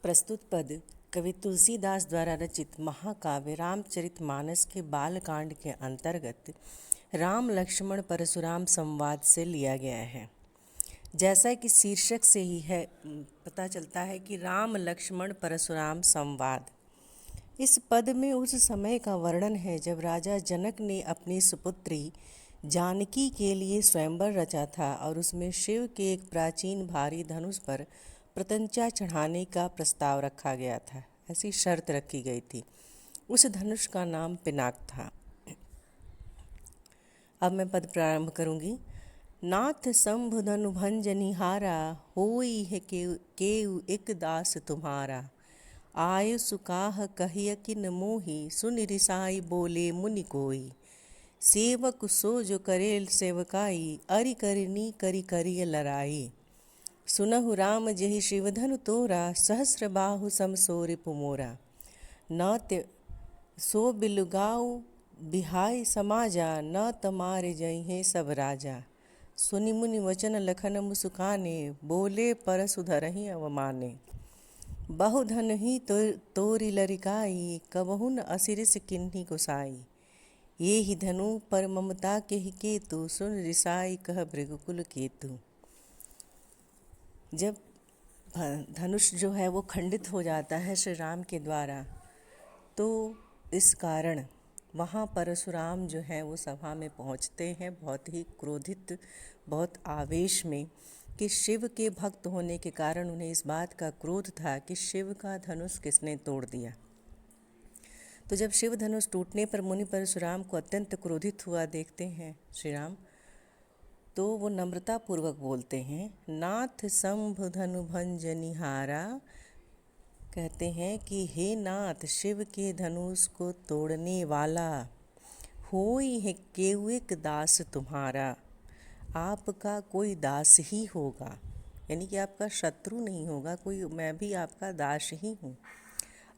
प्रस्तुत पद कवि तुलसीदास द्वारा रचित महाकाव्य रामचरितमानस के बालकांड के अंतर्गत राम लक्ष्मण परशुराम संवाद से लिया गया है। जैसा कि शीर्षक से ही है पता चलता है कि राम लक्ष्मण परशुराम संवाद। इस पद में उस समय का वर्णन है जब राजा जनक ने अपनी सुपुत्री जानकी के लिए स्वयंवर रचा था और उसमें शिव के एक प्राचीन भारी धनुष पर प्रत्यंचा चढ़ाने का प्रस्ताव रखा गया था। ऐसी शर्त रखी गई थी। उस धनुष का नाम पिनाक था। अब मैं पद प्रारंभ करूंगी। नाथ शंभु धनु भंजनिहारा होई है केउ एक दास तुम्हारा। आय सुकाह कहिय किन मोही सुन रिसाई बोले मुनि कोई। सेवक सो जो करेल सेवकाई अरि करनी करी करिय लड़ाई। सुनहु राम जहि शिवधनु तोरा सहस्र बाहु समसो रिपु मोरा। न सो बिलुगाऊ बिहाय समाजा न तमारे जइहे सब राजा। सुनि मुनि वचन लखन मुसुकाने बोले परसु धरहि अवमाने। बहुधन ही तोरि लरिकाई कबहुन असिरिस किन्ही गोसाई। ये ही धनु पर ममता के ही केतु सुन रिसाई कह भृगुकुल केतु। जब धनुष जो है वो खंडित हो जाता है श्री राम के द्वारा, तो इस कारण वहाँ परशुराम जो है वो सभा में पहुँचते हैं बहुत ही क्रोधित, बहुत आवेश में कि शिव के भक्त होने के कारण उन्हें इस बात का क्रोध था कि शिव का धनुष किसने तोड़ दिया। तो जब शिव धनुष टूटने पर मुनि परशुराम को अत्यंत क्रोधित हुआ देखते हैं श्री राम, तो वो नम्रता पूर्वक बोलते हैं, नाथ शंभु धनु भंजनिहारा। कहते हैं कि हे नाथ, शिव के धनुष को तोड़ने वाला होई है केउ एक दास तुम्हारा। आपका कोई दास ही होगा, यानी कि आपका शत्रु नहीं होगा कोई, मैं भी आपका दास ही हूँ।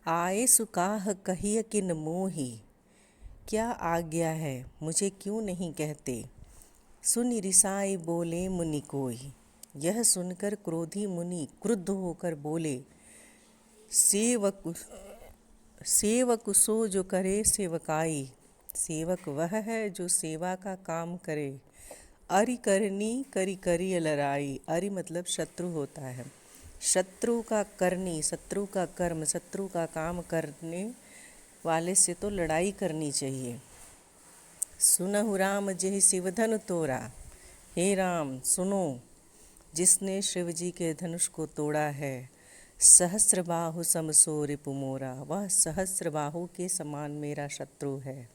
आए सुकाह कहिय किन मोही, क्या आज्ञा है मुझे क्यों नहीं कहते। सुनि रिसाई बोले मुनि कोई। यह सुनकर क्रोधी मुनि क्रुद्ध होकर बोले, सेवक सो जो करे सेवकाई। सेवक वह है जो सेवा का काम करे। अरि करनी करी करी लड़ाई। अरि मतलब शत्रु होता है। शत्रु का करनी, शत्रु का कर्म, शत्रु का काम करने वाले से तो लड़ाई करनी चाहिए। सुनहु राम जेहि शिवधनु तोरा। हे राम सुनो, जिसने शिव जी के धनुष को तोड़ा है। सहस्र बाहु समसो रिपु मोरा, वह सहस्र बाहु के समान मेरा शत्रु है।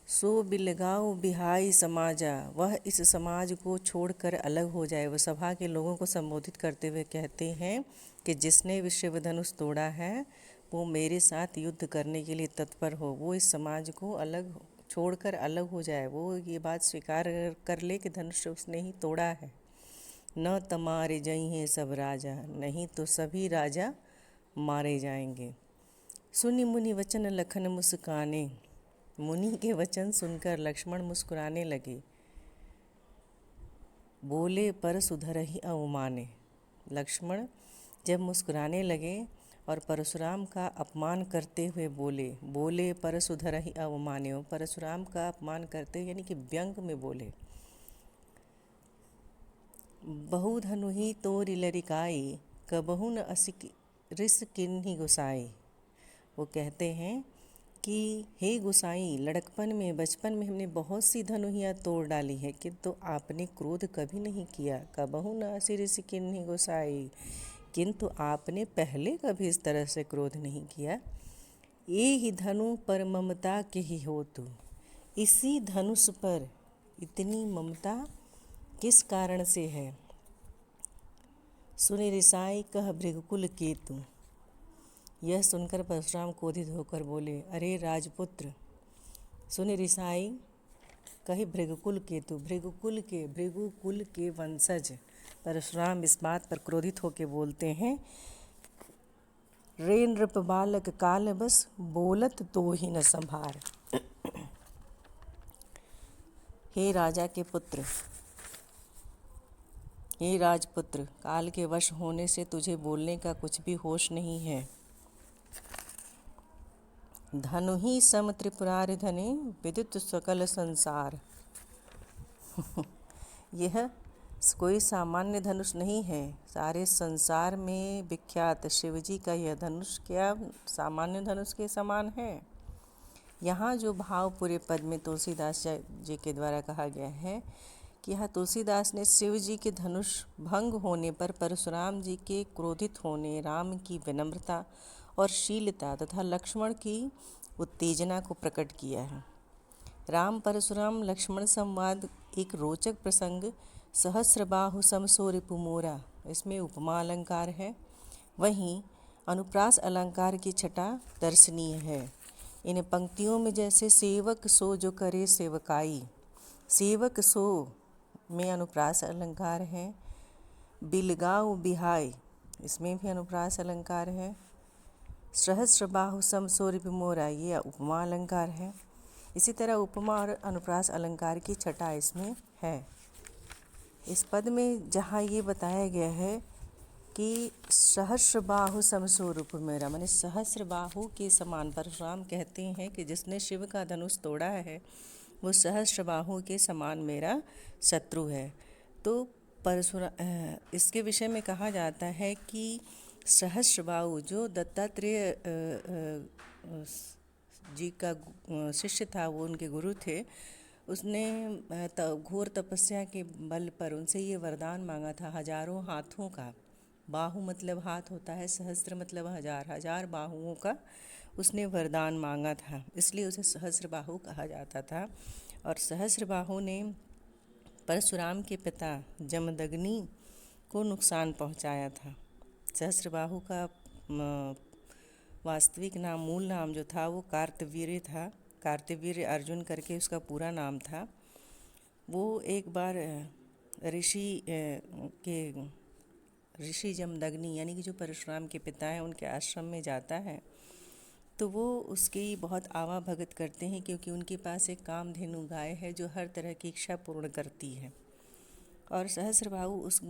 सो बिलगाऊ बिहाई समाजा, वह इस समाज को छोड़कर अलग हो जाए। वह सभा के लोगों को संबोधित करते हुए कहते हैं कि जिसने भी शिव धनुष तोड़ा है वो मेरे साथ युद्ध करने के लिए तत्पर हो, वो इस समाज को अलग छोड़कर अलग हो जाए, वो ये बात स्वीकार कर ले कि धनुष उसने ही तोड़ा है। न तमारे जइहें सब राजा, नहीं तो सभी राजा मारे जाएंगे। सुनि मुनि वचन लखन मुस्काने, मुनि के वचन सुनकर लक्ष्मण मुस्कुराने लगे। बोले परसु धरहि अवमाने, लक्ष्मण जब मुस्कुराने लगे और परशुराम का अपमान करते हुए बोले परसु धरहि अवमाने, परशुराम का अपमान करते यानी कि व्यंग में बोले। बहुधनु ही तोरि लरिकाई कबहुन असिरिस किन्ही गोसाई। वो कहते हैं कि हे गोसाई, लड़कपन में बचपन में हमने बहुत सी धनुहियाँ तोड़ डाली है, किंतु आपने क्रोध कभी नहीं किया। कबहुन असिरिस किन्ही गोसाई, किंतु आपने पहले कभी इस तरह से क्रोध नहीं किया। ये ही धनु पर ममता के ही हो तू, इसी धनुष पर इतनी ममता किस कारण से है। सुनि रिसाई कह भृगुकुल केतु, यह सुनकर परशुराम क्रोधित होकर बोले, अरे राजपुत्र। सुनि रिसाई कही भृगुकुल केतु, भृगुकुल के वंशज परशुराम इस बात पर क्रोधित होकर बोलते हैं, रे नृप बालक काल बस बोलत तो ही न संभार। हे राजा के पुत्र, हे राजपुत्र, काल के वश होने से तुझे बोलने का कुछ भी होश नहीं है। धनु ही सम त्रिपुरारि धने, विदित सकल संसार। यह कोई सामान्य धनुष नहीं है। सारे संसार में विख्यात शिवजी का यह धनुष क्या सामान्य धनुष के समान है। यहाँ जो भाव पूरे पद में तुलसीदास जी के द्वारा कहा गया है कि यहाँ तुलसीदास ने शिव जी के धनुष भंग होने पर परशुराम जी के क्रोधित होने, राम की विनम्रता और शीलता तथा लक्ष्मण की उत्तेजना को प्रकट किया है। राम परशुराम लक्ष्मण संवाद एक रोचक प्रसंग सहस्रबाहु समसो रिपुमोरा, इसमें उपमा अलंकार है। वहीं अनुप्रास अलंकार की छटा दर्शनीय है। इन पंक्तियों में जैसे सेवक सो जो करे सेवकाई, सेवक सो में अनुप्रास अलंकार है। बिलगाओ बिहाय, इसमें भी अनुप्रास अलंकार है। सहस्रबाहु समसो रिपुमोरा, ये उपमा अलंकार है। इसी तरह उपमा और अनुप्रास अलंकार की छटा इसमें है। इस पद में जहाँ ये बताया गया है कि सहस्रबाहु समसो रिपुमेरा, माने सहस्रबाहु के समान, परशुराम कहते हैं कि जिसने शिव का धनुष तोड़ा है वो सहस्रबाहु के समान मेरा शत्रु है। तो इसके विषय में कहा जाता है कि सहस्रबाहु जो दत्तात्रेय जी का शिष्य था, वो उनके गुरु थे, उसने घोर तपस्या के बल पर उनसे ये वरदान मांगा था हजारों हाथों का। बाहु मतलब हाथ होता है, सहस्त्र मतलब हजार, हजार बाहुओं का उसने वरदान मांगा था, इसलिए उसे सहस्रबाहु कहा जाता था। और सहस्रबाहु ने परशुराम के पिता जमदग्नि को नुकसान पहुंचाया था। सहस्रबाहु का वास्तविक नाम, मूल नाम जो था वो कार्तवीर्य था। कार्तवीर्य अर्जुन करके उसका पूरा नाम था। वो एक बार ऋषि जमदग्नि यानी कि जो परशुराम के पिता हैं उनके आश्रम में जाता है, तो वो उसकी बहुत आवा भगत करते हैं, क्योंकि उनके पास एक कामधेनु गाय है जो हर तरह की इच्छा पूर्ण करती है। और सहस्रबाहु उस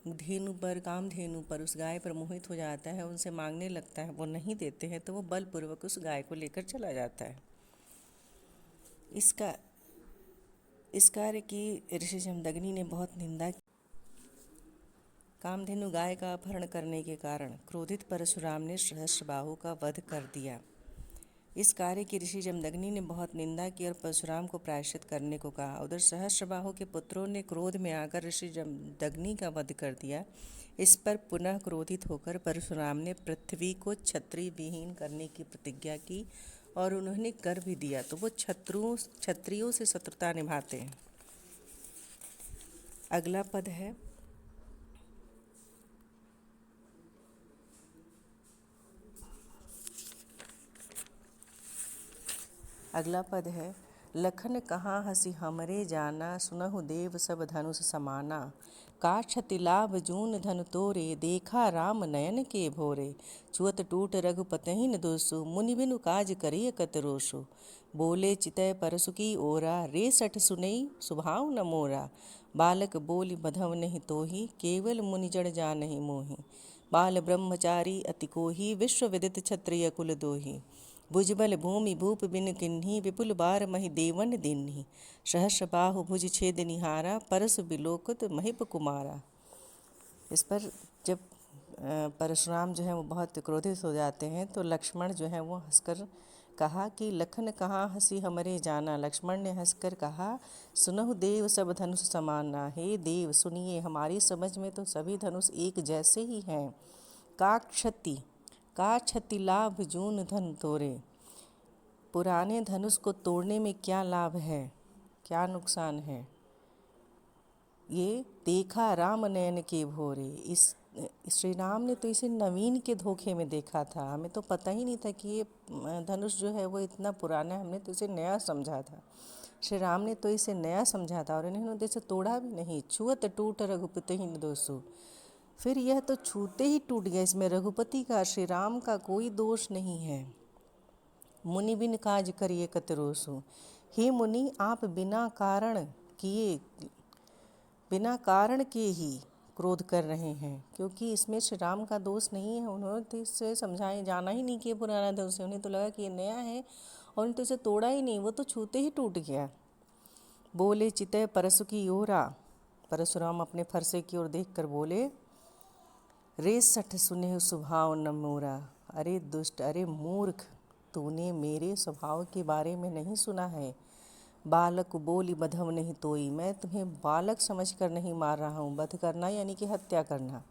कामधेनु पर, उस गाय पर मोहित हो जाता है, उनसे मांगने लगता है, वो नहीं देते हैं तो वो बलपूर्वक उस गाय को लेकर चला जाता है। इस कार्य की ऋषि जमदग्नि ने बहुत निंदा की। कामधेनु गाय का अपहरण करने के कारण क्रोधित परशुराम ने सहस्रबाहु का वध कर दिया। इस कार्य की ऋषि जमदग्नि ने बहुत निंदा की और परशुराम को प्रायश्चित करने को कहा। उधर सहस्रबाहु के पुत्रों ने क्रोध में आकर ऋषि जमदग्नि का वध कर दिया। इस पर पुनः क्रोधित होकर परशुराम ने पृथ्वी को क्षत्रिय विहीन करने की प्रतिज्ञा की और उन्होंने कर भी दिया। तो वो क्षत्रियों से शत्रुता निभाते हैं। अगला पद है लखन कहाँ हसी हमरे जाना, सुनहु देव सब धनुष समाना। काक्षति लाभ जून धन तोरे, देखा राम नयन के भोरे। छुअत टूट रघुपतहि न दोसु, मुनि बिनु काज करिय कत रोसु। बोले चितय परसु की ओरा, रे सठ सुनई सुभाव न मोरा। बालक बोली बधव नहीं तोहि, केवल मुनि जड़ जानहि मोहि। बाल ब्रह्मचारी अति कोहि, विश्व विदित क्षत्रिय कुल दोहि। भुजबल भूमि भूप बिन किन्ही, विपुल बार महि देवन दिन्ही। सहस्रबाहु भुज छेद निहारा, परस बिलोकुत महिप कुमारा। इस पर जब परशुराम जो है वो बहुत क्रोधित हो जाते हैं, तो लक्ष्मण जो है वो हंसकर कहा कि लखन कहाँ हंसी हमरे जाना। लक्ष्मण ने हंसकर कहा, सुनहु देव सब धनुष समाना। हे देव सुनिए, हमारी समझ में तो सभी धनुष एक जैसे ही हैं। का क्षति लाभ जून धन तोरे, पुराने धनुष को तोड़ने में क्या लाभ है, क्या नुकसान है। ये देखा राम नयन के भोरे, इस श्री राम ने तो इसे नवीन के धोखे में देखा था। हमें तो पता ही नहीं था कि ये धनुष जो है वो इतना पुराना है, हमने तो इसे नया समझा था। श्री राम ने तो इसे नया समझा था और इन्होंने इसे तोड़ा भी नहीं। छुअत टूट रघुपति ही दोषो, फिर यह तो छूते ही टूट गया। इसमें रघुपति का, श्री राम का कोई दोष नहीं है। मुनि बिन काज करिए कत रोसु, हे मुनि आप बिना कारण के ही क्रोध कर रहे हैं, क्योंकि इसमें श्री राम का दोष नहीं है। उन्होंने तो इससे समझाए जाना ही नहीं कि ये पुराना दोष है, उन्हें तो लगा कि ये नया है और उन्हें तो इसे तोड़ा ही नहीं, वो तो छूते ही टूट गया। बोले चितय परसु की ओरा, परशुराम अपने फरसे की ओर देख कर बोले, रे सठ सुने स्वभाव न मोरा। अरे दुष्ट, अरे मूर्ख, तूने मेरे स्वभाव के बारे में नहीं सुना है। बालक बोली बधव नहीं तोई, मैं तुम्हें बालक समझकर नहीं मार रहा हूँ। वध करना यानी कि हत्या करना।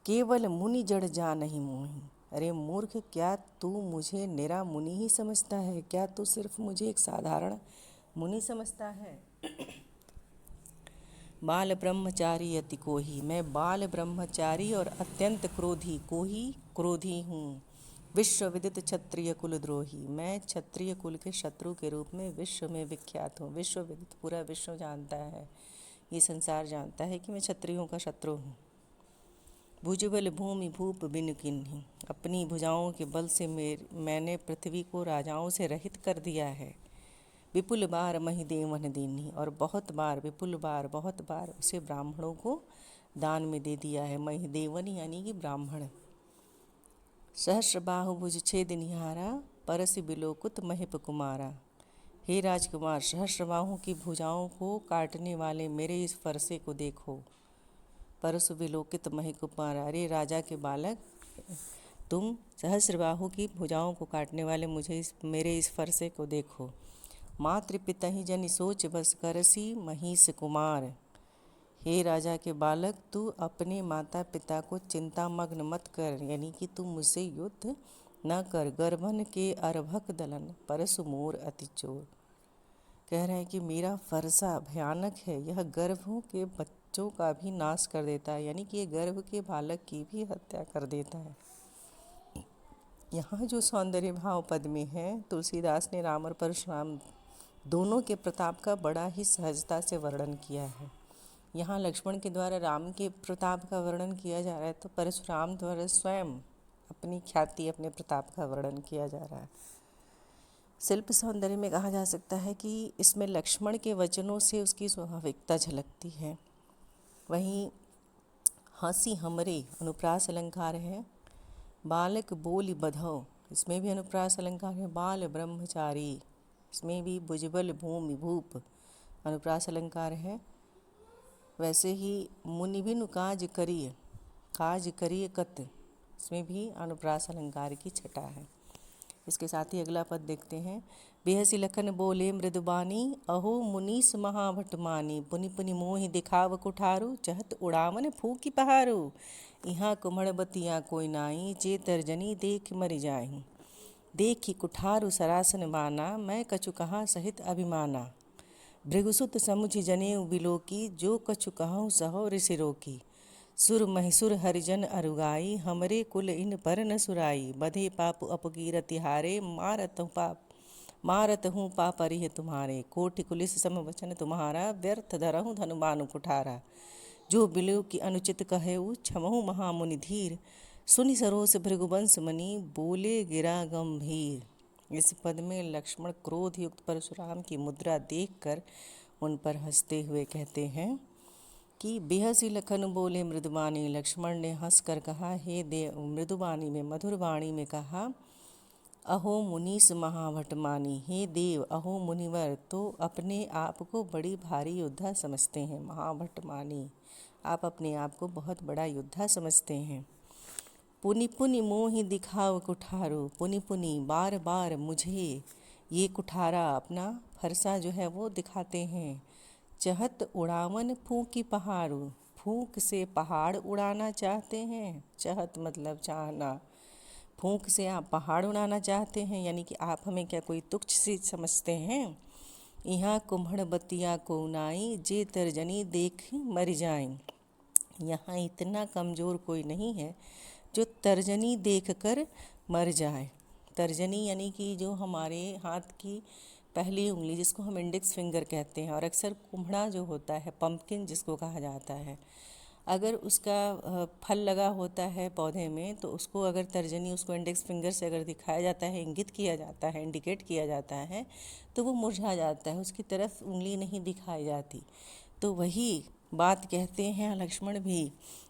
केवल मुनि जड़ जा नहीं मोही। अरे मूर्ख, क्या तू मुझे निरा मुनि ही समझता है? क्या तू सिर्फ मुझे एक साधारण मुनि समझता है? बाल ब्रह्मचारी अति कोही, मैं बाल ब्रह्मचारी और अत्यंत क्रोधी हूँ। विश्व विदित क्षत्रिय कुलद्रोही, मैं क्षत्रिय कुल के शत्रु के रूप में विश्व में विख्यात हूँ। विश्व विदित, पूरा विश्व जानता है, ये संसार जानता है कि मैं क्षत्रियों का शत्रु हूँ। भुजबल भूमि भूप बिनु किन्ही, अपनी भुजाओं के बल से मैंने पृथ्वी को राजाओं से रहित कर दिया है। विपुल बार महिदेवन दीन्ही, और बहुत बार, विपुल बार बहुत बार उसे ब्राह्मणों को दान में दे दिया है। महिदेवन यानी कि ब्राह्मण। सहस्र बाहुभुज छेद निहारा, परसि बिलोकुत महिप कुमारा। हे राजकुमार, सहस्र बाहु की भुजाओं को काटने वाले मेरे इस फरसे को देखो। परसु विलोकित महिप कुमारा, अरे राजा के बालक, तुम सहस्रबाहु की भुजाओं को काटने वाले मेरे इस फरसे को देखो। मातृ पिता ही जन सोच बस करसी महिष कुमार। हे राजा के बालक, तू अपने माता पिता को चिंता मग्न मत कर, यानी कि तू मुझसे युद्ध न कर। गर्भन के अर्भक दलन, परसु मोर अति चोर। कह रहे हैं कि मेरा फरसा भयानक है, यह गर्भों के बच्चों का भी नाश कर देता है, यानी कि ये गर्भ के बालक की भी हत्या कर देता है। यहाँ जो सौंदर्य भाव पद में है, तुलसीदास ने राम और परशुराम दोनों के प्रताप का बड़ा ही सहजता से वर्णन किया है। यहाँ लक्ष्मण के द्वारा राम के प्रताप का वर्णन किया जा रहा है, तो परशुराम द्वारा स्वयं अपनी ख्याति, अपने प्रताप का वर्णन किया जा रहा है। शिल्प सौंदर्य में कहा जा सकता है कि इसमें लक्ष्मण के वचनों से उसकी स्वाभाविकता झलकती है। वहीं हंसी हमरे अनुप्रास अलंकार है। बालक बोली बधव, इसमें भी अनुप्रास अलंकार है। बाल ब्रह्मचारी, इसमें भी भुजबल भूमि भूप अनुप्रास अलंकार है। वैसे ही मुनि बिनु काज करिय कत, इसमें भी अनुप्रास अलंकार की छटा है। इसके साथ ही अगला पद देखते हैं। बेहसी लखन बोले मृदुबानी, अहो मुनीस महाभट मानी। पुनि पुनि मोहि दिखाव कुठारू, चहत उड़ावन फूकी पहारू। यहाँ कुम्हड़ बतिया कोई नाई, जे तर्जनी देख मरि जाही। देखी कुठारू सरासन बाना, मैं कछु कहाँ सहित अभिमाना। भृगुसुत समुझ जनेऊ बिलोकी, जो कछु कहूँ सहो ऋषि रोकी। सुर महिसुर हरिजन अरुगाई, हमरे कुल इन पर न सुराई। बधे पाप अपकीरति हारे, मारत हूँ पापरिह तुम्हारे। कोटि कुलिस सम वचन तुम्हारा, व्यर्थ धरहूँ धनुबानु कुठारा। जो बिलो की अनुचित कहेऊ, क्षमहु महामुनि धीर। सुनि सरोस भृगुवंश मणि, बोले गिरा गंभीर। इस पद में लक्ष्मण क्रोध युक्त परशुराम की मुद्रा देखकर उन पर हंसते हुए कहते हैं कि बेहसी लखन बोले मृदुबानी। लक्ष्मण ने हंसकर कहा, हे देव, मृदुबानी में, मधुर वाणी में कहा, अहो मुनीस महाभट मानी। हे देव, अहो मुनिवर, तो अपने आप को बड़ी भारी योद्धा समझते हैं। महाभट मानी, आप अपने आप को बहुत बड़ा योद्धा समझते हैं। पुनि पुनि मोहि दिखाव कुठारो, पुनि पुनि बार बार मुझे ये कुठारा, अपना फरसा जो है वो दिखाते हैं। चहत उड़ावन फूकी पहाड़ू, फूंक से पहाड़ उड़ाना चाहते हैं। चहत मतलब चाहना, फूंक से आप पहाड़ उड़ाना चाहते हैं, यानी कि आप हमें क्या कोई तुच्छ सी समझते हैं। यहाँ कुम्हड़ बतिया को नाई, जे तर्जनी देख मर जाएं। यहाँ इतना कमज़ोर कोई नहीं है जो तर्जनी देखकर मर जाए। तर्जनी यानी कि जो हमारे हाथ की पहली उंगली, जिसको हम इंडेक्स फिंगर कहते हैं, और अक्सर कुम्हड़ा जो होता है, पंपकिन जिसको कहा जाता है, अगर उसका फल लगा होता है पौधे में, तो उसको अगर तर्जनी, उसको इंडेक्स फिंगर से अगर दिखाया जाता है, इंगित किया जाता है, इंडिकेट किया जाता है, तो वो मुरझा जाता है, उसकी तरफ उंगली नहीं दिखाई जाती। तो वही बात कहते हैं लक्ष्मण भी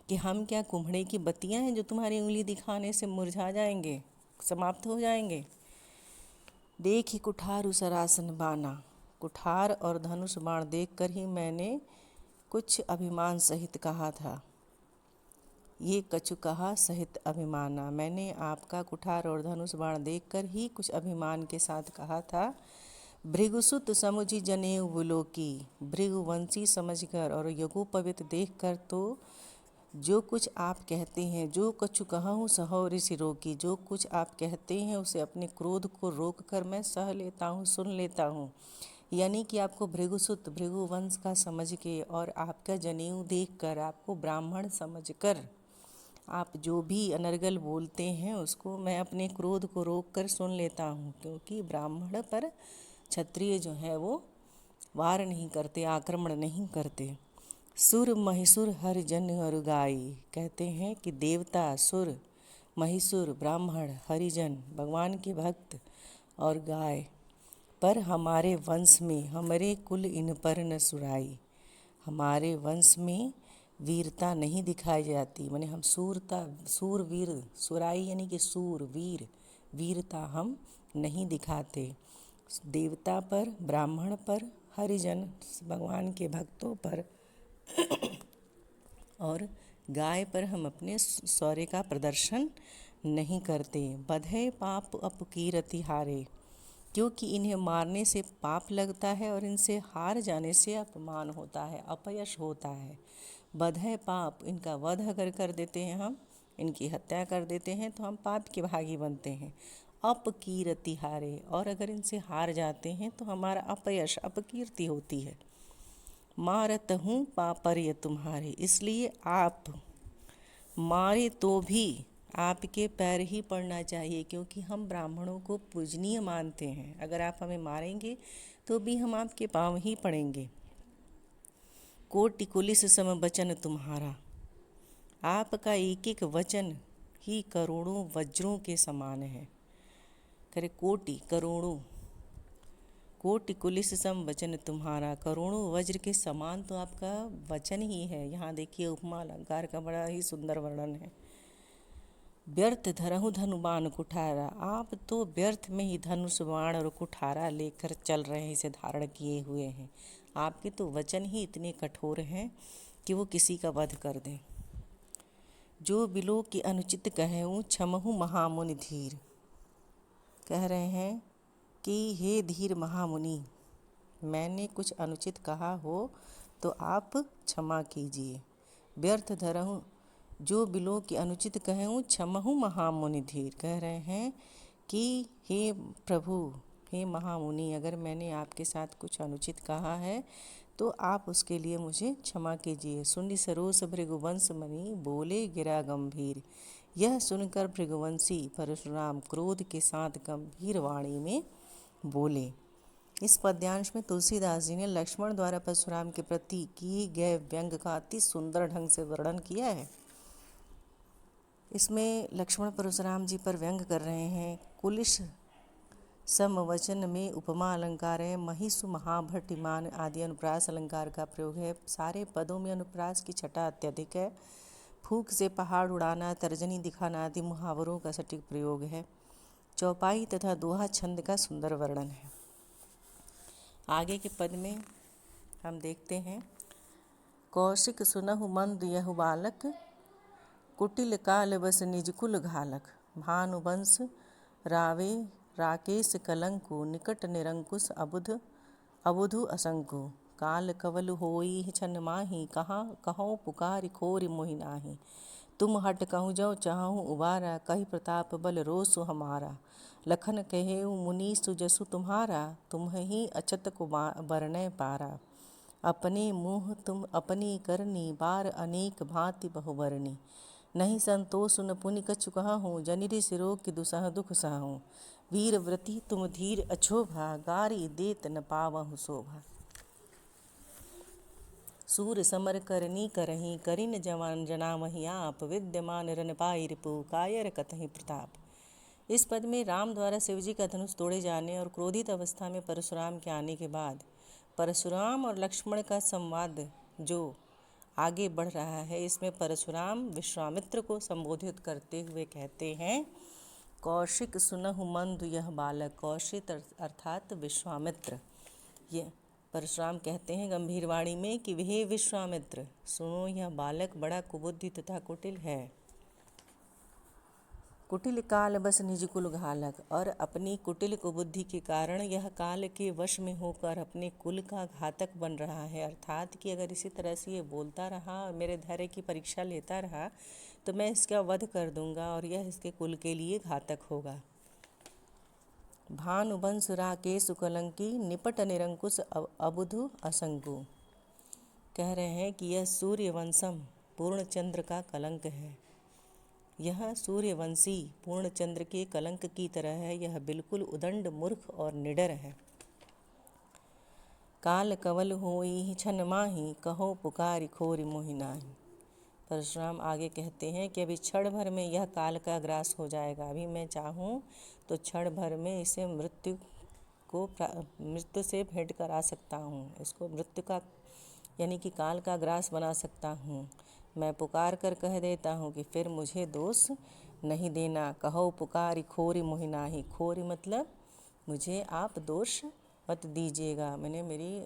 कि हम क्या कुम्हड़े की बत्तियां हैं जो तुम्हारी उंगली दिखाने से मुरझा जाएंगे, समाप्त हो जाएंगे। देखी कुठारु सरासन बाना, कुठार और धनुष बाण देखकर ही मैंने कुछ अभिमान सहित कहा था। ये कछु कहा सहित अभिमाना, मैंने आपका कुठार और धनुष बाण देखकर ही कुछ अभिमान के साथ कहा था। भृगुसुत समुझि जनेऊ बुलोकी, भृगुवंशी समझकर और यज्ञोपवीत देखकर तो जो कुछ आप कहते हैं, जो कछु कहूँ सहो ऋषि रोकी, जो कुछ आप कहते हैं उसे अपने क्रोध को रोक कर मैं सह लेता हूँ, सुन लेता हूँ। यानी कि आपको भृगुसुत, भृगुवंश का समझ के और आपका जनेऊ देखकर, आपको ब्राह्मण समझकर आप जो भी अनर्गल बोलते हैं उसको मैं अपने क्रोध को रोक कर सुन लेता हूँ, क्योंकि ब्राह्मण पर क्षत्रिय जो है वो वार नहीं करते, आक्रमण नहीं करते। सुर महिसुर हर जन और गाई, कहते हैं कि देवता, सुर, महिसुर, ब्राह्मण, हरिजन, भगवान के भक्त और गाय पर हमारे वंश में, हमारे कुल इन पर न सुराई, हमारे वंश में वीरता नहीं दिखाई जाती। माने हम सूरवीर, सुराई यानी कि सूर, वीर, वीरता हम नहीं दिखाते। देवता पर, ब्राह्मण पर, हरिजन, भगवान के भक्तों पर और गाय पर हम अपने शौर्य का प्रदर्शन नहीं करते। बधे पाप अपकीरति हारे, क्योंकि इन्हें मारने से पाप लगता है और इनसे हार जाने से अपमान होता है, अपयश होता है। बधे पाप, इनका वध अगर कर देते हैं हम, इनकी हत्या कर देते हैं तो हम पाप के भागी बनते हैं। अपकीरति हारे, और अगर इनसे हार जाते हैं तो हमारा अपयश, अपकीर्ति होती है। मारत हूँ पापर्य तुम्हारे, इसलिए आप मारे तो भी आपके पैर ही पड़ना चाहिए, क्योंकि हम ब्राह्मणों को पूजनीय मानते हैं। अगर आप हमें मारेंगे तो भी हम आपके पाँव ही पड़ेंगे। कोटि कुलिस सम वचन तुम्हारा, आपका एक एक वचन ही करोड़ों वज्रों के समान है। करे कोटि, करोड़ों, कोटि कुलिस सम वचन तुम्हारा, करोड़ों वज्र के समान तो आपका वचन ही है। यहाँ देखिए उपमा अलंकार का बड़ा ही सुंदर वर्णन है। व्यर्थ धरहु धनुबाण कुठारा, आप तो व्यर्थ में ही धनुष बाण और कुठारा लेकर चल रहे हैं, इसे धारण किए हुए हैं। आपके तो वचन ही इतने कठोर हैं कि वो किसी का वध कर दें। जो बिलो के अनुचित कहूँ क्षमहु महामुनि धीर, कह रहे हैं कि हे धीर महामुनि, मैंने कुछ अनुचित कहा हो तो आप क्षमा कीजिए। व्यर्थ धरहु, जो बिलो की अनुचित कहूँ क्षमहु महामुनि धीर, कह रहे हैं कि हे प्रभु, हे महामुनि, अगर मैंने आपके साथ कुछ अनुचित कहा है तो आप उसके लिए मुझे क्षमा कीजिए। सुनि सरोस भृगुवंश मणि, बोले गिरा गंभीर। यह सुनकर भृगुवंशी परशुराम क्रोध के साथ गंभीर वाणी में बोले। इस पद्यांश में तुलसीदास जी ने लक्ष्मण द्वारा परशुराम के प्रति किए गए व्यंग का अति सुंदर ढंग से वर्णन किया है। इसमें लक्ष्मण परशुराम जी पर व्यंग कर रहे हैं। कुलिश समवचन में उपमा अलंकार है। महिषु महाभट्टिमान आदि अनुप्रास अलंकार का प्रयोग है। सारे पदों में अनुप्रास की छटा अत्यधिक है। फूंक से पहाड़ उड़ाना, तर्जनी दिखाना आदि मुहावरों का सटीक प्रयोग है। चौपाई तथा दोहा छंद का सुंदर वर्णन है। आगे के पद में हम देखते हैं। कौशिक सुनहु मंद यहु बालक, कुटिल काल बस निज कुल घालक। भानुवंश रावे राकेश कलंकु, निकट निरंकुश अबुधु असंकु। काल कवल होई छन माही, कहाँ कहो पुकार खोर मोहि नाही। तुम हट कहूँ जो चाहूँ उबारा, कही प्रताप बल रोसु हमारा। लखन कहे मुनीसु जसु तुम्हारा, तुम ही अछत को बरनय पारा। अपने मुँह तुम अपनी करनी, बार अनेक भांति बहुबरनी। नहीं संतोष न पुनि कछु कहूँ, जनिरि सिरो की दुसह दुख सहूँ। वीर व्रति तुम धीर अछोभा, गारी देत न पावहु शोभा। सूर समर करनी करही, करिन जवान जनामहि आप। विद्यमान रन पाई रिपु, कायर कतहि प्रताप। इस पद में राम द्वारा शिवजी का धनुष तोड़े जाने और क्रोधित अवस्था में परशुराम के आने के बाद परशुराम और लक्ष्मण का संवाद जो आगे बढ़ रहा है, इसमें परशुराम विश्वामित्र को संबोधित करते हुए कहते हैं, कौशिक सुनहु मंद यह बालक। कौशिक अर्थात विश्वामित्र। ये परशुराम कहते हैं गंभीर वाणी में कि हे विश्वामित्र, सुनो, यह बालक बड़ा कुबुद्धि तथा कुटिल है। कुटिल काल बस निज कुल घालक। और अपनी कुटिल कुबुद्धि के कारण यह काल के वश में होकर अपने कुल का घातक बन रहा है। अर्थात कि अगर इसी तरह से ये बोलता रहा और मेरे धैर्य की परीक्षा लेता रहा तो मैं इसका वध कर दूंगा और यह इसके कुल के लिए घातक होगा। भानुवंश राकेश कलंकी निपट निरंकुश अबुधु असंकु। कह रहे हैं कि यह सूर्यवंशम पूर्णचंद्र का कलंक है। यह सूर्यवंशी पूर्णचंद्र के कलंक की तरह है। यह बिल्कुल उदंड, मूर्ख और निडर है। काल कवल होई छन माही, कहो पुकारी खोरी मोहि नाही। परशुराम आगे कहते हैं कि अभी क्षण भर में यह काल का ग्रास हो जाएगा। अभी मैं चाहूँ तो क्षण भर में इसे मृत्यु से भेंट करा सकता हूँ। इसको मृत्यु का यानी कि काल का ग्रास बना सकता हूँ। मैं पुकार कर कह देता हूँ कि फिर मुझे दोष नहीं देना। कहो पुकारी खोरी मोहि नाही। खोरी मतलब मुझे आप दोष मत दीजिएगा, मैंने मेरी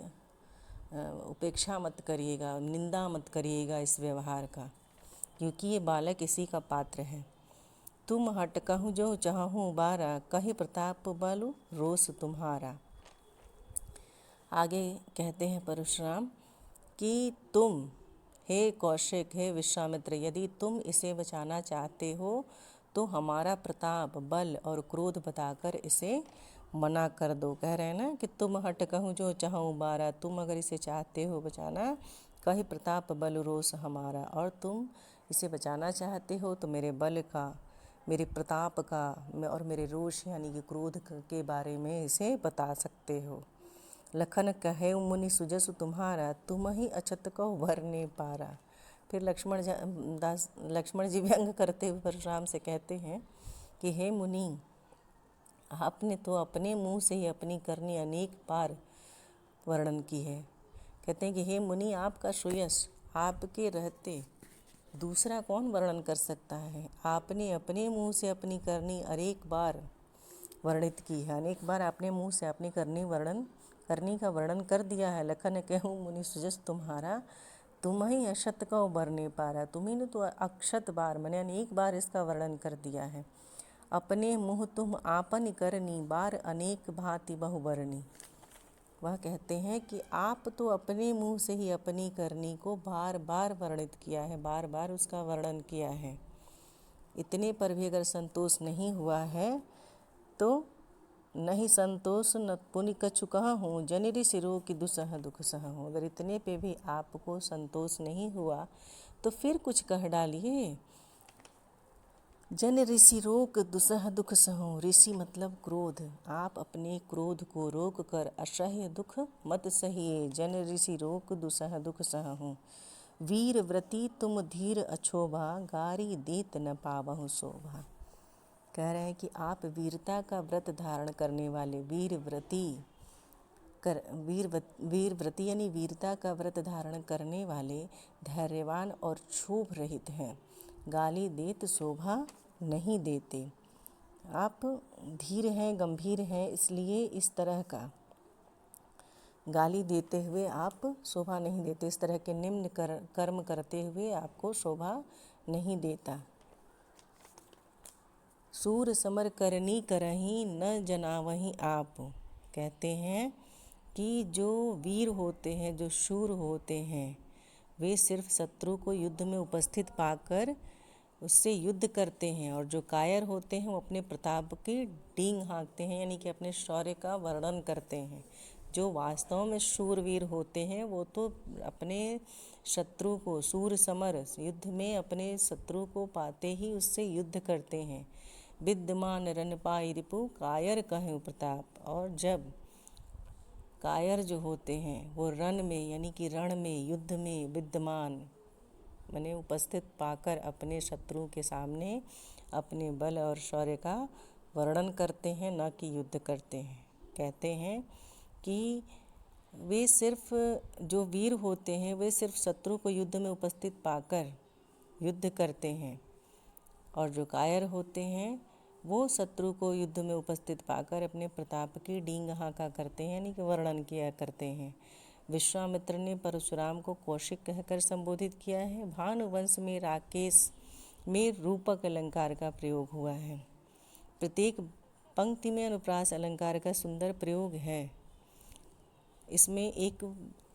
उपेक्षा मत करिएगा, निंदा मत करिएगा इस व्यवहार का, क्योंकि ये बालक इसी का पात्र है। तुम हट कहूँ जो चाहूँ बारा, कही प्रताप बलु रोष तुम्हारा। आगे कहते हैं परशुराम कि तुम, हे कौशिक, हे विश्वामित्र, यदि तुम इसे बचाना चाहते हो तो हमारा प्रताप, बल और क्रोध बताकर इसे मना कर दो। कह रहे हैं ना कि तुम हट कहूँ जो चाहूँ बारा। तुम अगर इसे चाहते हो बचाना, कही प्रताप बल रोष हमारा, और तुम इसे बचाना चाहते हो तो मेरे बल का, मेरे प्रताप का और मेरे रोष यानी कि क्रोध के बारे में इसे बता सकते हो। लखन कहे मुनि सुजसु तुम्हारा, तुम ही अछत कहो भरने पारा। फिर लक्ष्मण जी व्यंग करते हुए परशुराम से कहते हैं कि हे मुनि, आपने तो अपने मुंह से ही अपनी करनी अनेक बार वर्णन की है। कहते हैं कि हे मुनि, आपका सुयश, आपके रहते दूसरा कौन वर्णन कर सकता है। आपने अपने मुंह से अपनी करनी अनेक बार वर्णित की है। अनेक बार आपने मुंह से अपनी करनी का वर्णन कर दिया है। लखन कहूँ मुनि सुजस तुम्हारा, तुम ही अशत कहो बरने पारा। तुम्ही ने तो अक्षत बार मैंने अनेक बार इसका वर्णन कर दिया है। अपने मुँह तुम आपन करनी, बार अनेक भांति बहुबरनी। वह कहते हैं कि आप तो अपने मुंह से ही अपनी करनी को बार बार वर्णित किया है, बार बार उसका वर्णन किया है। इतने पर भी अगर संतोष नहीं हुआ है तो नहीं संतोष न पुनि कछु कहूँ, जन ऋषि रोग दुसह दुख सहूँ। अगर इतने पे भी आपको संतोष नहीं हुआ तो फिर कुछ कह डालिए। जन ऋषि रोग दुसह दुख सहूँ। ऋषि मतलब क्रोध। आप अपने क्रोध को रोक कर असह्य दुख मत सहिए। जन ऋषि रोग दुसह दुख सहूँ। वीर व्रती तुम धीर अछोभा, गारी देत न पावहु शोभा। कह रहे हैं कि आप वीरता का व्रत धारण करने वाले, वीर व्रती यानी वीरता का व्रत धारण करने वाले, धैर्यवान और क्षोभ रहित हैं। गाली देत शोभा नहीं देते। आप धीर हैं, गंभीर हैं, इसलिए इस तरह का गाली देते हुए आप शोभा नहीं देते। इस तरह के निम्न कर्म करते हुए आपको शोभा नहीं देता। सूर समर करनी करही, न जनावही आप। कहते हैं कि जो वीर होते हैं, जो शूर होते हैं, वे सिर्फ शत्रु को युद्ध में उपस्थित पाकर उससे युद्ध करते हैं, और जो कायर होते हैं वो अपने प्रताप की डींग हाँकते हैं, यानी कि अपने शौर्य का वर्णन करते हैं। जो वास्तव में शूरवीर होते हैं वो तो अपने शत्रु को, सूर समर, युद्ध में अपने शत्रु को पाते ही उससे युद्ध करते हैं। विद्यमान रन पाई रिपु, कायर कहें प्रताप। और जब कायर जो होते हैं वो रण में यानी कि रण में, युद्ध में विद्यमान माने उपस्थित पाकर अपने शत्रु के सामने अपने बल और शौर्य का वर्णन करते हैं, न कि युद्ध करते हैं। कहते हैं कि वे सिर्फ जो वीर होते हैं वे सिर्फ शत्रु को युद्ध में उपस्थित पाकर युद्ध करते हैं, और जो कायर होते हैं वो शत्रु को युद्ध में उपस्थित पाकर अपने प्रताप की डींग हाँका करते हैं, यानी कि वर्णन किया करते हैं। विश्वामित्र ने परशुराम को कौशिक कहकर संबोधित किया है। भानुवंश में राकेश में रूपक अलंकार का प्रयोग हुआ है। प्रत्येक पंक्ति में अनुप्रास अलंकार का सुंदर प्रयोग है। इसमें एक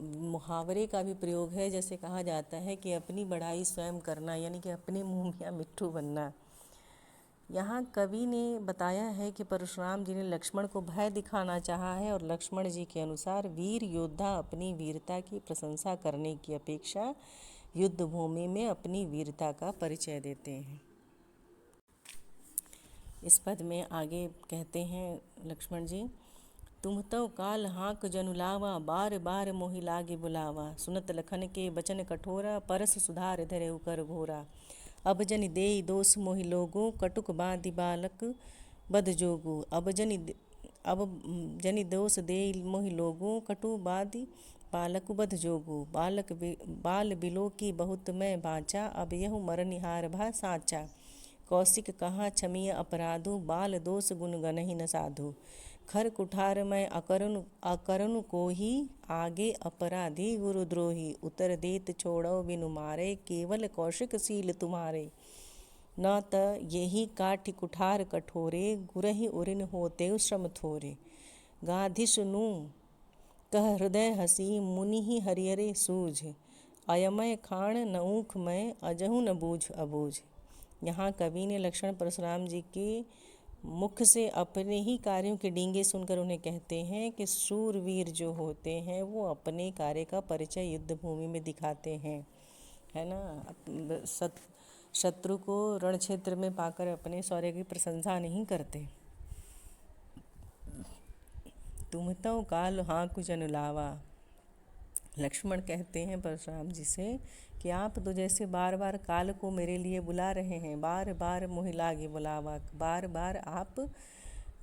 मुहावरे का भी प्रयोग है, जैसे कहा जाता है कि अपनी बढ़ाई स्वयं करना, यानी कि अपने मुँह या मिट्ठू बनना। यहाँ कवि ने बताया है कि परशुराम जी ने लक्ष्मण को भय दिखाना चाहा है, और लक्ष्मण जी के अनुसार वीर योद्धा अपनी वीरता की प्रशंसा करने की अपेक्षा युद्ध भूमि में अपनी वीरता का परिचय देते हैं। इस पद में आगे कहते हैं लक्ष्मण जी, तुम तो काल हाँक जनुलावा, बार बार मोहि लागे बुलावा। सुनत लखन के बचन कठोरा, परस सुधार धरे उकर घोरा। अब जनि देई दोष मोहि लोगो, कटुक बाँधि बालक बध जोगु। अब जनि दोष देई मोहि लोगो, कटु बाँधि बालक बध जोगु। बाल बिलो की बहुत मैं बाँचा, अब यहु मरनिहार भा साँचा। कौशिक कहाँ क्षमीय अपराधु, बाल दोष गुण गनहि न साधु। खर कुठार मैं अकरुण को ही, आगे अपराधी गुरुद्रोही। उत्तर देत छोड़ो बिनु मारे, केवल कौशिक सील तुम्हारे। न त यही काठि कुठार कठोरे, गुरहि उरिन होते श्रम थोरे। गाधिस नु कह हृदय हसी, मुनि ही हरिहरे सूझ। अयमय खाण न ऊख मैं, अजहु न बूझ अबूझ। यहाँ कवि ने लक्ष्मण परशुराम जी के मुख से अपने ही कार्यों के डींगे सुनकर उन्हें कहते हैं कि शूरवीर जो होते हैं वो अपने कार्य का परिचय युद्ध भूमि में दिखाते हैं, है ना। शत्रु को रण क्षेत्र में पाकर अपने शौर्य की प्रशंसा नहीं करते। तुम तो काल हाँकु जनुलावा, लक्ष्मण कहते हैं परशुराम जी से कि आप तो जैसे बार बार काल को मेरे लिए बुला रहे हैं, बार बार मोहि लागे बुलावा। बार बार आप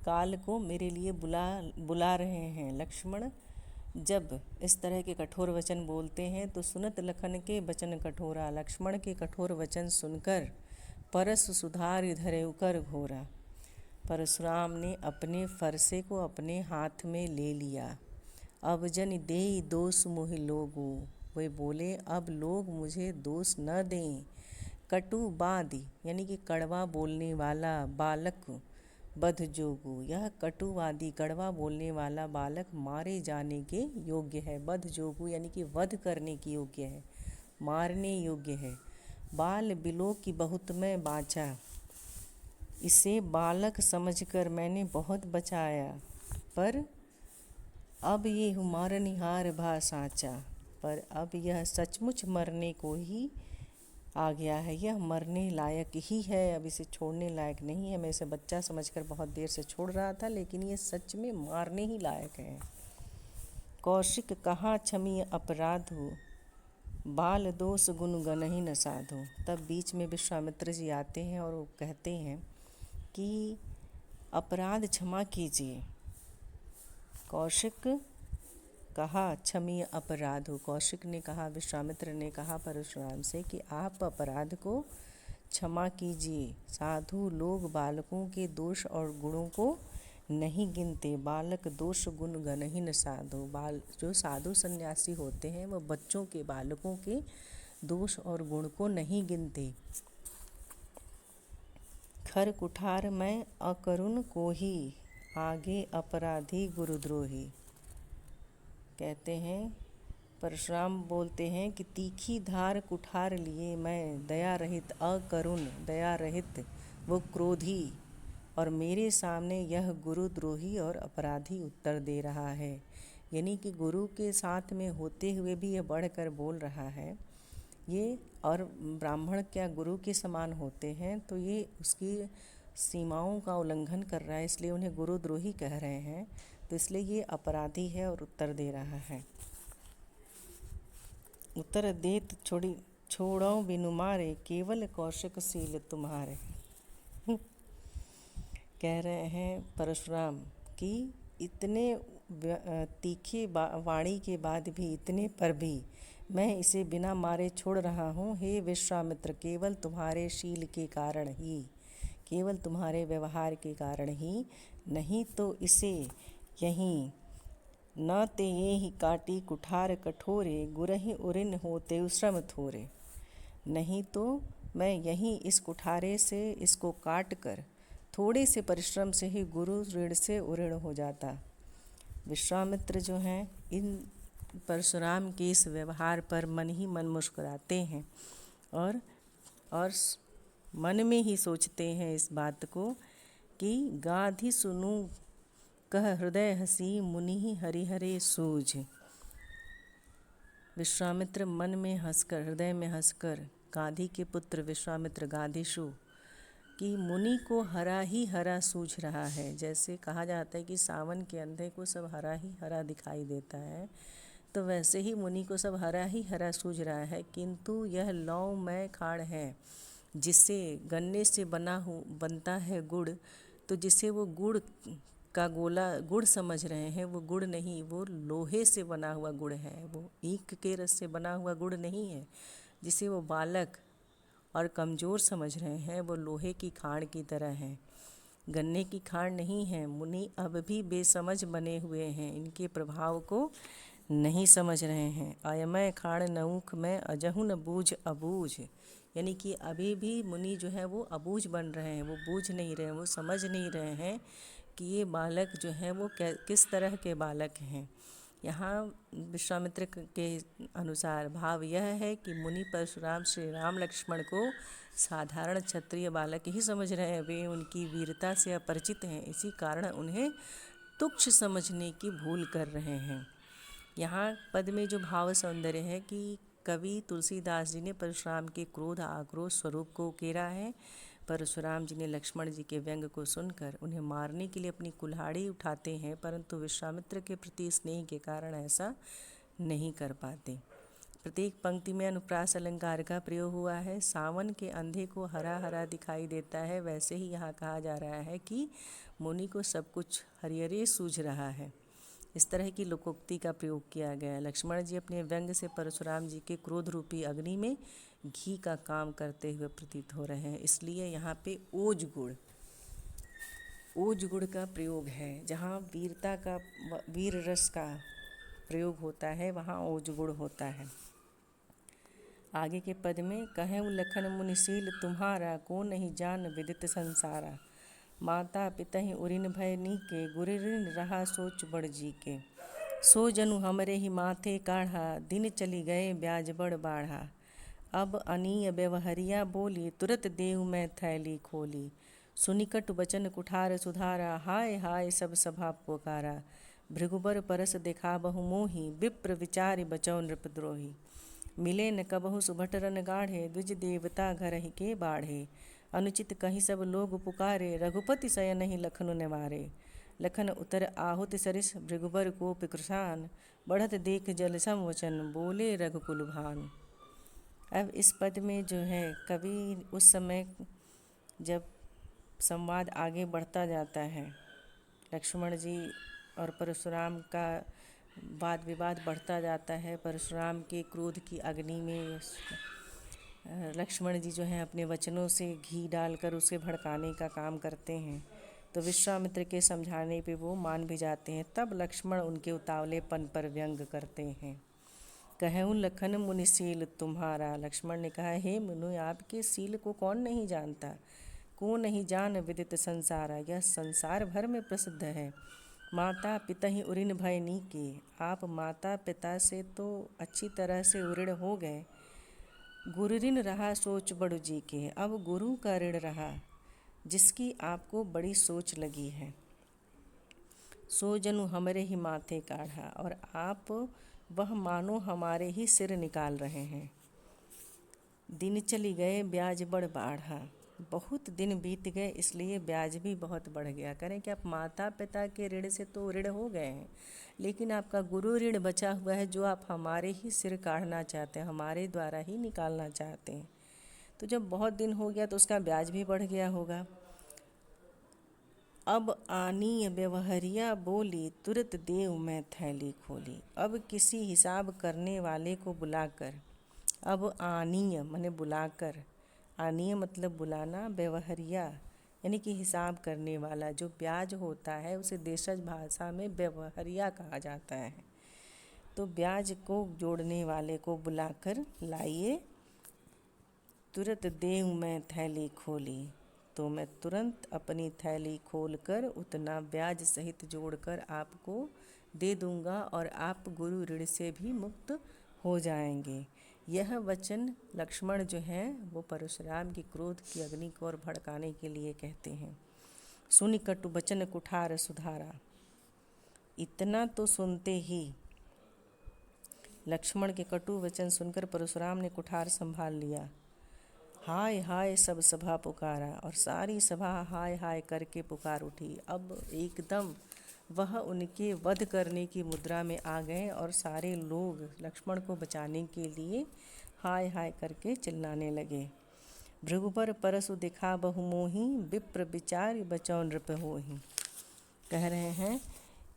काल को मेरे लिए बुला रहे हैं। लक्ष्मण जब इस तरह के कठोर वचन बोलते हैं तो सुनत लखन के बचन कठोरा, लक्ष्मण के कठोर वचन सुनकर परस सुधार धरे उकर घोरा। परशुराम ने अपने फरसे को अपने हाथ में ले लिया। अब जन देई दोष मोहि लोगु, वे बोले अब लोग मुझे दोष न दें। कटु बाँधि, यानी कि कड़वा बोलने वाला बालक बध जोगु, यह कटुवादी कड़वा बोलने वाला बालक मारे जाने के योग्य है। बध जोगु यानी कि वध करने की योग्य है, मारने योग्य है। बाल बिलो की बहुत मैं बाँचा, इसे बालक समझकर मैंने बहुत बचाया। पर अब ये मरनिहार भा साँचा, पर अब यह सचमुच मरने को ही आ गया है, यह मरने लायक ही है, अब इसे छोड़ने लायक नहीं है। मैं इसे बच्चा समझकर बहुत देर से छोड़ रहा था, लेकिन ये सच में मारने ही लायक है। कौशिक कहाँ क्षमीय अपराधु, बाल दोष गुण गनहि न साधु। तब बीच में विश्वामित्र जी आते हैं और वो कहते हैं कि अपराध क्षमा कीजिए। कौशिक कहा क्षमीय अपराधु, कौशिक ने कहा, विश्वामित्र ने कहा परशुराम से कि आप अपराध को क्षमा कीजिए। साधु लोग बालकों के दोष और गुणों को नहीं गिनते, बालक दोष गुण गनहि न साधु। जो साधु सन्यासी होते हैं वह बच्चों के, बालकों के दोष और गुण को नहीं गिनते। खर कुठार मैं अकरुण को ही, आगे अपराधी गुरुद्रोही। कहते हैं परशुराम बोलते हैं कि तीखी धार कुठार लिए मैं, दया रहित अकरुण, दया रहित वो क्रोधी, और मेरे सामने यह गुरुद्रोही और अपराधी उत्तर दे रहा है। यानी कि गुरु के साथ में होते हुए भी यह बढ़कर बोल रहा है ये, और ब्राह्मण क्या गुरु के समान होते हैं, तो ये उसकी सीमाओं का उल्लंघन कर रहा है, इसलिए उन्हें गुरुद्रोही कह रहे हैं। तो इसलिए ये अपराधी है और उत्तर दे रहा है। उत्तर देत छोड़ो बिनु मारे, केवल कौशिक सील तुम्हारे। कह रहे हैं परशुराम कि इतने तीखी वाणी के बाद भी, इतने पर भी मैं इसे बिना मारे छोड़ रहा हूँ। हे विश्वामित्र, केवल तुम्हारे शील के कारण ही, केवल तुम्हारे व्यवहार के कारण ही, नहीं तो इसे यहीं न ते ये ही काटी कुठार कठोरे, गुरहि उरिन होते श्रम थोरे। नहीं तो मैं यहीं इस कुठारे से इसको काट कर थोड़े से परिश्रम से ही गुरु ऋण से उऋण हो जाता। विश्वामित्र जो हैं, इन परशुराम के इस व्यवहार पर मन ही मन मुस्कुराते हैं और मन में ही सोचते हैं इस बात को कि गाधि सुनू कह हृदय हसी, मुनि हरिहरे सूझ। विश्वामित्र मन में हंसकर, हृदय में हंसकर, गाधी के पुत्र विश्वामित्र गाधीशु कि मुनि को हरा ही हरा सूझ रहा है। जैसे कहा जाता है कि सावन के अंधे को सब हरा ही हरा दिखाई देता है, तो वैसे ही मुनि को सब हरा ही हरा सूझ रहा है। किंतु यह लौमय खाड़ है, जिससे गन्ने से बनता है गुड़, तो जिसे वो गुड़ का गोला गुड़ समझ रहे हैं, वो गुड़ नहीं, वो लोहे से बना हुआ गुड़ है। वो ईख के रस से बना हुआ गुड़ नहीं है। जिसे वो बालक और कमज़ोर समझ रहे हैं, वो लोहे की खाड़ की तरह है, गन्ने की खाड़ नहीं है। मुनि अब भी बेसमझ बने हुए हैं, इनके प्रभाव को नहीं समझ रहे हैं। अयमय खाड़ नऊख में अजहु न बूझ अबूझ, यानी कि अभी भी मुनि जो है वो अबूझ बन रहे हैं, वो बूझ नहीं रहे हैं, वो समझ नहीं रहे हैं कि ये बालक जो हैं वो किस तरह के बालक हैं। यहाँ विश्वामित्र के अनुसार भाव यह है कि मुनि परशुराम श्री राम लक्ष्मण को साधारण क्षत्रिय बालक ही समझ रहे हैं। वे उनकी वीरता से अपरिचित हैं, इसी कारण उन्हें तुच्छ समझने की भूल कर रहे हैं। यहाँ पद में जो भाव सौंदर्य है कि कवि तुलसीदास जी ने परशुराम के क्रोध आक्रोश स्वरूप को उकेरा है। परशुराम जी ने लक्ष्मण जी के व्यंग को सुनकर उन्हें मारने के लिए अपनी कुल्हाड़ी उठाते हैं, परंतु विश्वामित्र के प्रति स्नेह के कारण ऐसा नहीं कर पाते। प्रत्येक पंक्ति में अनुप्रास अलंकार का प्रयोग हुआ है। सावन के अंधे को हरा हरा दिखाई देता है, वैसे ही यहाँ कहा जा रहा है कि मुनि को सब कुछ हरिहरे सूझ रहा है। इस तरह की लोकोक्ति का प्रयोग किया गया। लक्ष्मण जी अपने व्यंग से परशुराम जी के क्रोध रूपी अग्नि में घी का काम करते हुए प्रतीत हो रहे हैं, इसलिए यहाँ पे ओज गुड़ का प्रयोग है। जहाँ वीरता का, वीर रस का प्रयोग होता है, वहाँ ओज गुड़ होता है। आगे के पद में कहें लखन मुनिशील तुम्हारा, को नहीं जान विदित संसारा। माता पितहि उरिन भय नीके, गुरिन रहा सोच बड़ जी के। सो जनु हमरे ही माथे काढ़ा, दिन चली गए ब्याज बड़ बाढ़ा। अब अनीय व्यवहरिया बोली, तुरत देव मैं थैली खोली। सुनिकट वचन कुठार सुधारा, हाय हाय सब सभा पुकारा। भृगुबर परस देखा बहु मोही, विप्र विचारि बचौ नृपद्रोही। मिले न कबहु सुभटरन गाढ़े, द्विज देवता घर ही के बाढ़े। अनुचित कहीं सब लोग पुकारे, रघुपति शयन ही लखनु निवारे। लखन उतर आहुति सरिस, भृगुबर कोप कृशान। बढ़त देख जल सम वचन, बोले रघुकुल भान। अब इस पद में जो है कवि उस समय जब संवाद आगे बढ़ता जाता है, लक्ष्मण जी और परशुराम का वाद विवाद बढ़ता जाता है। परशुराम के क्रोध की अग्नि में लक्ष्मण जी जो हैं अपने वचनों से घी डालकर उसे भड़काने का काम करते हैं, तो विश्वामित्र के समझाने पे वो मान भी जाते हैं। तब लक्ष्मण उनके उतावलेपन पर व्यंग करते हैं। कहूँ लखन मुनिशील तुम्हारा, लक्ष्मण ने कहा, हे मुनि, आपके शील को कौन नहीं जानता। को नहीं जान विदित संसारा, यह संसार भर में प्रसिद्ध है। माता पिता ही उरिन भय नीके, आप माता पिता से तो अच्छी तरह से उऋण हो गए। गुरु ऋण रहा सोच बड़ु जी के, अब गुरु का ऋण रहा जिसकी आपको बड़ी सोच लगी है। सो जनु हमरे ही माथे काढ़ा, और आप वह मानो हमारे ही सिर निकाल रहे हैं। दिन चली गए ब्याज बड़ बाढ़ा, बहुत दिन बीत गए इसलिए ब्याज भी बहुत बढ़ गया। करें कि आप माता पिता के ऋण से तो ऋण हो गए हैं, लेकिन आपका गुरु ऋण बचा हुआ है, जो आप हमारे ही सिर काढ़ना चाहते हैं, हमारे द्वारा ही निकालना चाहते हैं। तो जब बहुत दिन हो गया तो उसका ब्याज भी बढ़ गया होगा। अब आनी व्यवहरिया बोली, तुरत देव मैं थैली खोली। अब किसी हिसाब करने वाले को बुलाकर, अब आनीय माने बुलाकर, आनीय मतलब बुलाना, व्यवहरिया यानी कि हिसाब करने वाला, जो ब्याज होता है उसे देशज भाषा में व्यवहरिया कहा जाता है। तो ब्याज को जोड़ने वाले को बुलाकर लाइए, तुरंत देव मैं थैली खोली, तो मैं तुरंत अपनी थैली खोलकर उतना ब्याज सहित जोड़कर आपको दे दूंगा और आप गुरु ऋण से भी मुक्त हो जाएंगे। यह वचन लक्ष्मण जो हैं वो परशुराम की क्रोध की अग्नि को और भड़काने के लिए कहते हैं। सुनि कटु बचन कुठार सुधारा। इतना तो सुनते ही लक्ष्मण के कटु वचन सुनकर परशुराम ने कुठार संभाल लिया। हाय हाय सब सभा पुकारा, और सारी सभा हाय हाय करके पुकार उठी। अब एकदम वह उनके वध करने की मुद्रा में आ गए और सारे लोग लक्ष्मण को बचाने के लिए हाय हाय करके चिल्लाने लगे। भृगुबर परसु दिखा बहु मोही, विप्र विचार बचौ नृप होहि। कह रहे हैं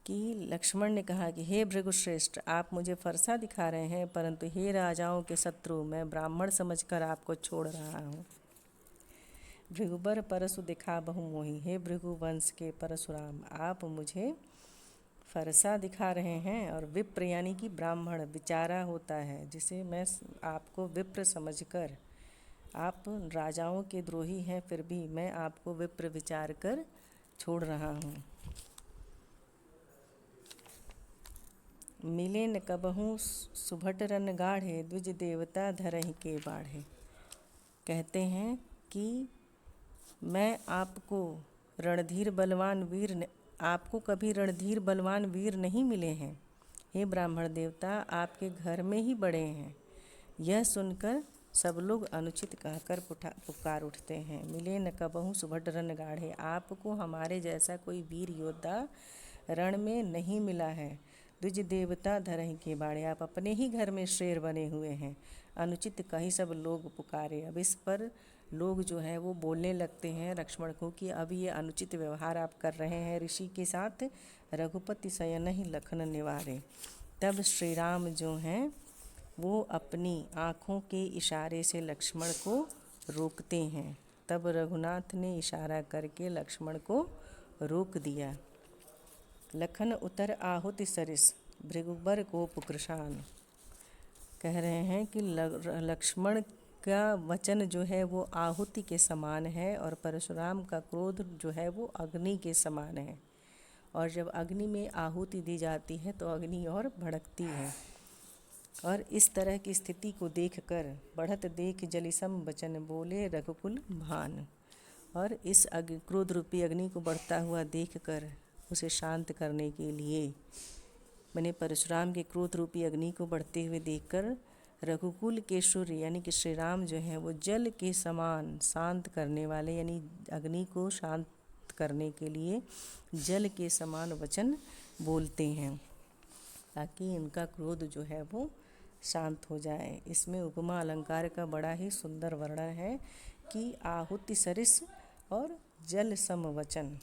कि लक्ष्मण ने कहा कि हे भृगुश्रेष्ठ, आप मुझे फरसा दिखा रहे हैं, परंतु हे राजाओं के शत्रु, मैं ब्राह्मण समझकर आपको छोड़ रहा हूँ। भृगुबर परसु दिखा बहु मोही, हे भृगु वंश के परशुराम, आप मुझे फरसा दिखा रहे हैं। और विप्र यानी कि ब्राह्मण, विचारा होता है, जिसे मैं आपको विप्र समझकर, आप राजाओं के द्रोही हैं फिर भी मैं आपको विप्र विचार कर छोड़ रहा हूँ। मिले न कबहूँ सुभट रन गाढ़े, द्विज देवता धरहि के बाढ़े। कहते हैं कि मैं आपको रणधीर बलवान वीर आपको कभी रणधीर बलवान वीर नहीं मिले हैं। हे ब्राह्मण देवता, आपके घर में ही बड़े हैं। यह सुनकर सब लोग अनुचित कहकर पुकार उठते हैं। मिले न कबहूँ सुभट रन गाढ़े, आपको हमारे जैसा कोई वीर योद्धा रण में नहीं मिला है। द्विज देवता धरहि के बाढ़े, आप अपने ही घर में शेर बने हुए हैं। अनुचित कही सब लोग पुकारे। अब इस पर लोग जो है वो बोलने लगते हैं लक्ष्मण को कि अब ये अनुचित व्यवहार आप कर रहे हैं ऋषि के साथ। रघुपति शयन ही लखन निवारे। तब श्री राम जो हैं वो अपनी आँखों के इशारे से लक्ष्मण को रोकते हैं। तब रघुनाथ ने इशारा करके लक्ष्मण को रोक दिया। लखन उतर आहुति सरिस, भृगुबर को पुकृशान। कह रहे हैं कि लक्ष्मण का वचन जो है वो आहुति के समान है और परशुराम का क्रोध जो है वो अग्नि के समान है। और जब अग्नि में आहुति दी जाती है तो अग्नि और भड़कती है। और इस तरह की स्थिति को देखकर बढ़त देख जलिसम बचन बोले रघुकुल भान। और इस क्रोध रूपी अग्नि को बढ़ता हुआ देखकर उसे शांत करने के लिए मैंने परशुराम के क्रोध रूपी अग्नि को बढ़ते हुए देखकर रघुकुल के सूर्य यानी कि श्री राम जो हैं वो जल के समान शांत करने वाले यानी अग्नि को शांत करने के लिए जल के समान वचन बोलते हैं ताकि इनका क्रोध जो है वो शांत हो जाए। इसमें उपमा अलंकार का बड़ा ही सुंदर वर्णन है कि आहुति सरिस और जल सम वचन।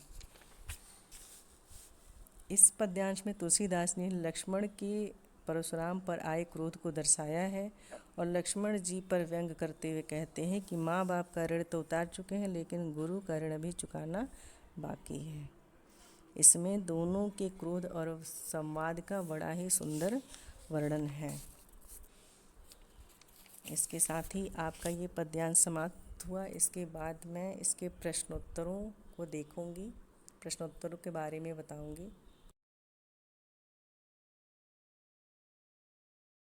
इस पद्यांश में तुलसीदास ने लक्ष्मण के परशुराम पर आए क्रोध को दर्शाया है और लक्ष्मण जी पर व्यंग करते हुए कहते हैं कि माँ बाप का ऋण तो उतार चुके हैं लेकिन गुरु का ऋण भी चुकाना बाकी है। इसमें दोनों के क्रोध और संवाद का बड़ा ही सुंदर वर्णन है। इसके साथ ही आपका ये पद्यांश समाप्त हुआ। इसके बाद मैं इसके प्रश्नोत्तरों को देखूंगी, प्रश्नोत्तरों के बारे में बताऊंगी।